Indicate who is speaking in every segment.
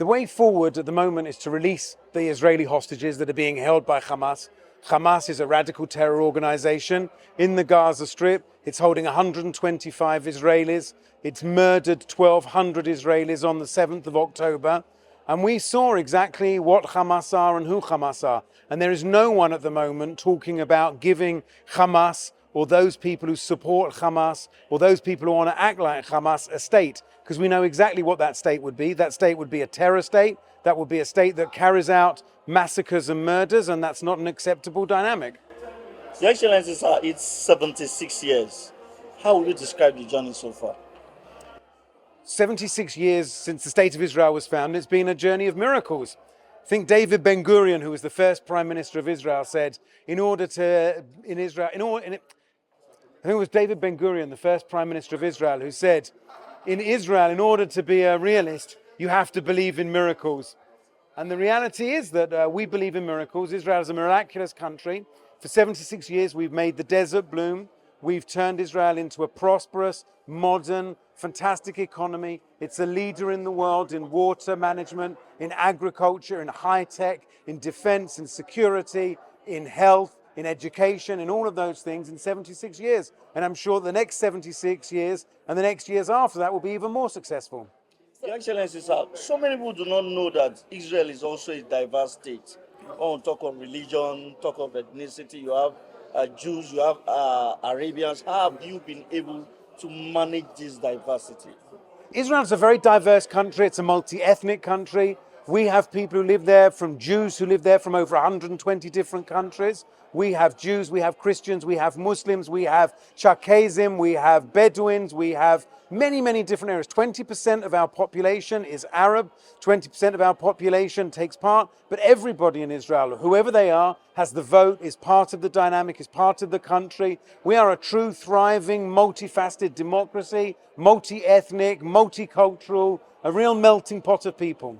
Speaker 1: The way forward at the moment is to release the Israeli hostages that are being held by Hamas. Hamas is a radical terror organization in the Gaza Strip. It's holding 125 Israelis. It's murdered 1,200 Israelis on the 7th of October. And we saw exactly what Hamas are and who Hamas are. And there is no one at the moment talking about giving Hamas or those people who support Hamas or those people who want to act like Hamas a state. Because we know exactly what that state would be. That state would be a terror state. That would be a state that carries out massacres and murders, and that's not an acceptable dynamic.
Speaker 2: Your Excellency, sir, it's 76 years. How would you describe the journey so far?
Speaker 1: 76 years since the State of Israel was founded, it's been a journey of miracles. I think David Ben-Gurion, who was the first Prime Minister of Israel, said, I think it was David Ben-Gurion, the first Prime Minister of Israel, who said, in Israel, in order to be a realist, you have to believe in miracles. And the reality is that we believe in miracles. Israel is a miraculous country. For 76 years, we've made the desert bloom. We've turned Israel into a prosperous, modern, fantastic economy. It's a leader in the world in water management, in agriculture, in high tech, in defense, in security, in health, in education, in all of those things in 76 years. And I'm sure the next 76 years and the next years after that will be even more successful.
Speaker 2: Your Excellency, sir, so many people do not know that Israel is also a diverse state. On talk of religion, talk of ethnicity, you have Jews, you have Arabians. How have you been able to manage this diversity?
Speaker 1: Israel is a very diverse country. It's a multi-ethnic country. We have people who live there, from Jews who live there from over 120 different countries. We have Jews, we have Christians, we have Muslims, we have Cherkessim, we have Bedouins, we have many different areas. 20% of our population is Arab, 20% of our population takes part, but everybody in Israel, whoever they are, has the vote, is part of the dynamic, is part of the country. We are a true, thriving, multifaceted democracy, multi-ethnic, multicultural, a real melting pot of people.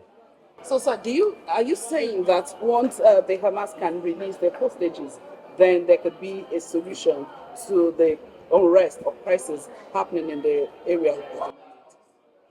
Speaker 3: So, sir, are you saying that once the Hamas can release their hostages, then there could be a solution to the unrest or crisis happening in the area?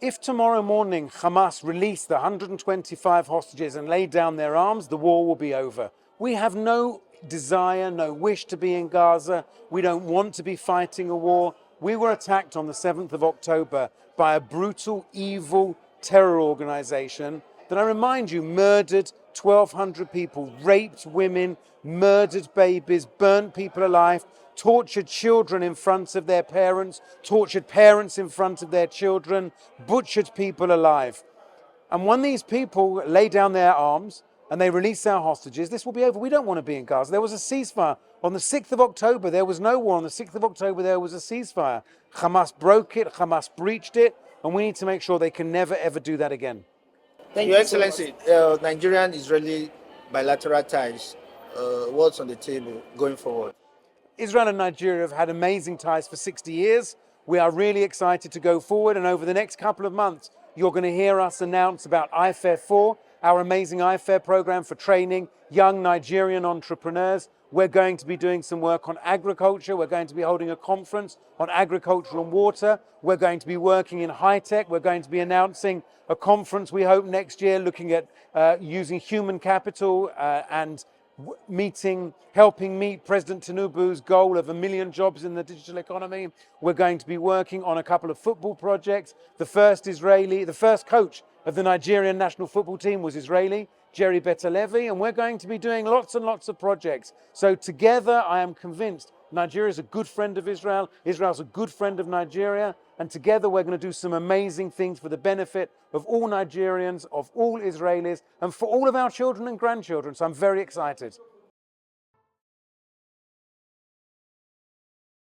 Speaker 1: If tomorrow morning Hamas release the 125 hostages and lay down their arms, the war will be over. We have no desire, no wish to be in Gaza. We don't want to be fighting a war. We were attacked on the 7th of October by a brutal, evil terror organization that, I remind you, murdered 1,200 people, raped women, murdered babies, burnt people alive, tortured children in front of their parents, tortured parents in front of their children, butchered people alive. And when these people lay down their arms and they release our hostages, this will be over. We don't want to be in Gaza. There was a ceasefire. On the 6th of October, there was no war. On the 6th of October, there was a ceasefire. Hamas broke it, Hamas breached it, and we need to make sure they can never, ever do that again.
Speaker 4: Thank you, Your Excellency, Nigerian-Israeli bilateral ties, what's on the table going forward?
Speaker 1: Israel and Nigeria have had amazing ties for 60 years. We are really excited to go forward, and over the next couple of months, you're going to hear us announce about IFAIR 4, our amazing IFAIR program for training young Nigerian entrepreneurs. We're going to be doing some work on agriculture. We're going to be holding a conference on agriculture and water. We're going to be working in high tech. We're going to be announcing a conference, we hope, next year looking at using human capital and helping meet President Tinubu's goal of 1 million jobs in the digital economy. We're going to be working on a couple of football projects. The first coach of the Nigerian national football team was Israeli, Jerry Betalevi, and we're going to be doing lots and lots of projects. So together, I am convinced Nigeria is a good friend of Israel, Israel's a good friend of Nigeria, and together we're going to do some amazing things for the benefit of all Nigerians, of all Israelis, and for all of our children and grandchildren. So I'm very excited.